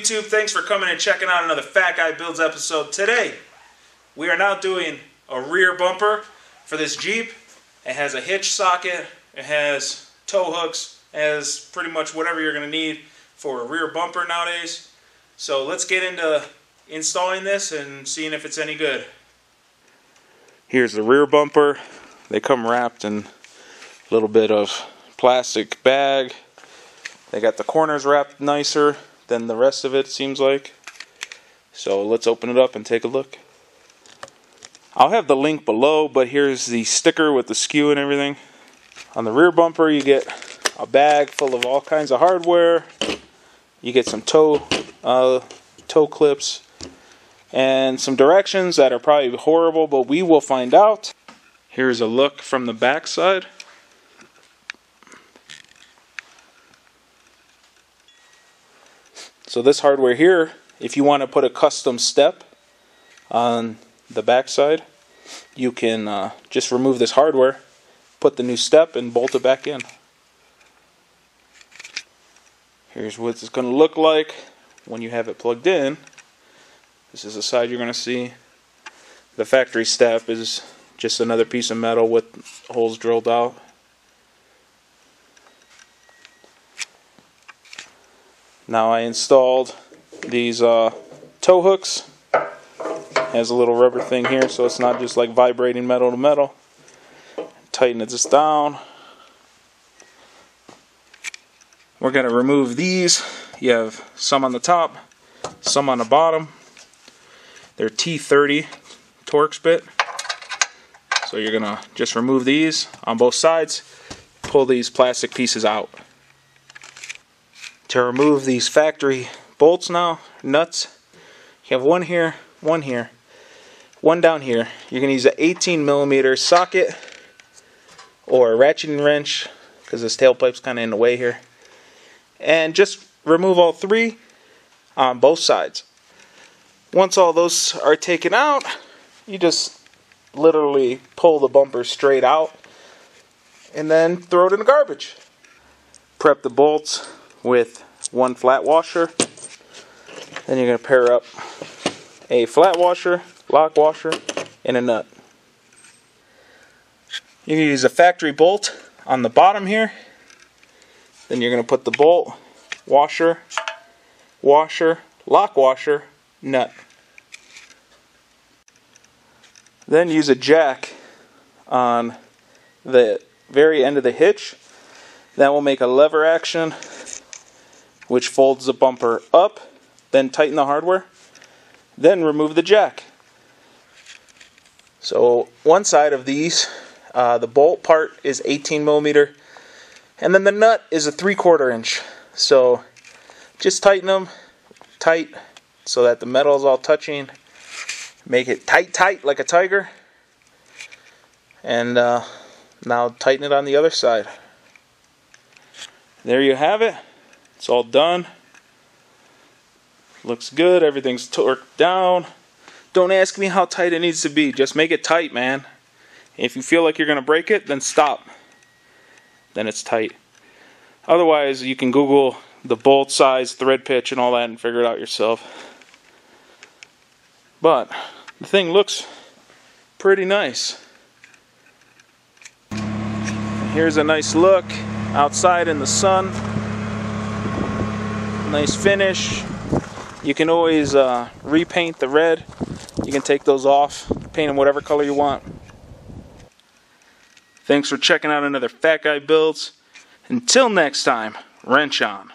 YouTube? Thanks for coming and checking out another Fat Guy Builds episode. Today, we are now doing a rear bumper for this Jeep. It has a hitch socket, it has tow hooks, it has pretty much whatever you're going to need for a rear bumper nowadays. So let's get into installing this and seeing if it's any good. Here's the rear bumper. They come wrapped in a little bit of plastic bag. They got the corners wrapped nicer than the rest of it, seems like. So let's open it up and take a look. I'll have the link below, but here's the sticker with the skew and everything. On the rear bumper you get a bag full of all kinds of hardware. You get some toe clips and some directions that are probably horrible, but we will find out. Here's a look from the back side. So this hardware here, if you want to put a custom step on the back side, you can just remove this hardware, put the new step, and bolt it back in. Here's what it's going to look like when you have it plugged in. This is the side you're going to see. The factory step is just another piece of metal with holes drilled out. Now I installed these tow hooks. It has a little rubber thing here so it's not just like vibrating metal to metal. Tighten this down. We're going to remove these. You have some on the top, some on the bottom. They're T30 Torx bit. So you're going to just remove these on both sides, pull these plastic pieces out. To remove these factory bolts now, nuts, you have one here, one here, one down here. You're going to use an 18mm socket or a ratcheting wrench because this tailpipe's kind of in the way here. And just remove all three on both sides. Once all those are taken out, you just literally pull the bumper straight out and then throw it in the garbage. Prep the bolts with one flat washer. Then you're going to pair up a flat washer, lock washer, and a nut. You're going to use a factory bolt on the bottom here. Then you're going to put the bolt, washer, washer, lock washer, nut. Then use a jack on the very end of the hitch. That will make a lever action which folds the bumper up, then tighten the hardware, then remove the jack. So one side of these, the bolt part is 18mm, and then the nut is a 3/4 inch. So just tighten them tight so that the metal is all touching. Make it tight like a tiger. And now tighten it on the other side. There you have it. It's all done. Looks good. Everything's torqued down. Don't ask me how tight it needs to be. Just make it tight, man. If you feel like you're going to break it, then stop. Then it's tight. Otherwise, you can Google the bolt size, thread pitch, and all that and figure it out yourself. But the thing looks pretty nice. Here's a nice look outside in the sun. Nice finish. You can always repaint the red. You can take those off, paint them whatever color you want. Thanks for checking out another Fat Guy Builds. Until next time, wrench on.